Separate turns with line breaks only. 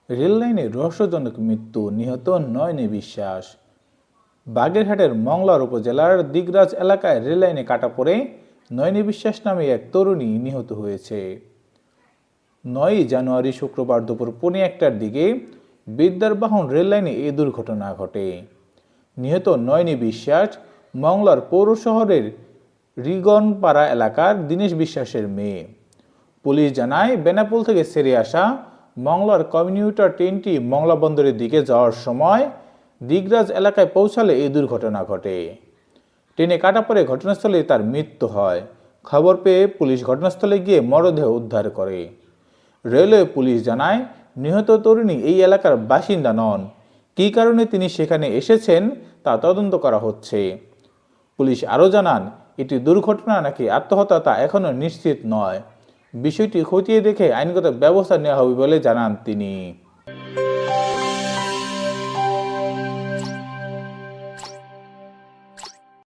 রেললাইনে রহস্যজনক মৃত্যু, নিহত নয়নি বিশ্বাস। বাগেরহাটের মংলার উপজেলার দিগরাজ এলাকায় রেললাইনে কাটা পড়ে নয়নি বিশ্বাস নামে এক তরুণী নিহত হয়েছে। 9 জানুয়ারি শুক্রবার দুপুর 1:15টার দিকে বিদ্যারবাহন রেললাইনে এই দুর্ঘটনা ঘটে। নিহত নয়নি বিশ্বাস মংলার পৌর শহরের রিগনপাড়া এলাকার দীনেশ বিশ্বাসের মেয়ে। পুলিশ জানায়, বেনাপোল থেকে ছেড়ে আসা মংলার কমিউটার ট্রেনটি মংলা বন্দরের দিকে যাওয়ার সময় দিগরাজ এলাকায় পৌঁছালে এই দুর্ঘটনা ঘটে। ট্রেনে কাটা পড়ে ঘটনাস্থলে তার মৃত্যু হয়। খবর পেয়ে পুলিশ ঘটনাস্থলে গিয়ে মরদেহ উদ্ধার করে। রেলওয়ে পুলিশ জানায়, নিহত তরুণী এই এলাকার বাসিন্দা নন। কী কারণে তিনি সেখানে এসেছেন তা তদন্ত করা হচ্ছে। পুলিশ আরও জানান, এটি দুর্ঘটনা নাকি আত্মহত্যা তা এখনও নিশ্চিত নয়। বিষয়টি খতিয়ে দেখে আইনগত ব্যবস্থা নেওয়া হবে বলে জানান তিনি।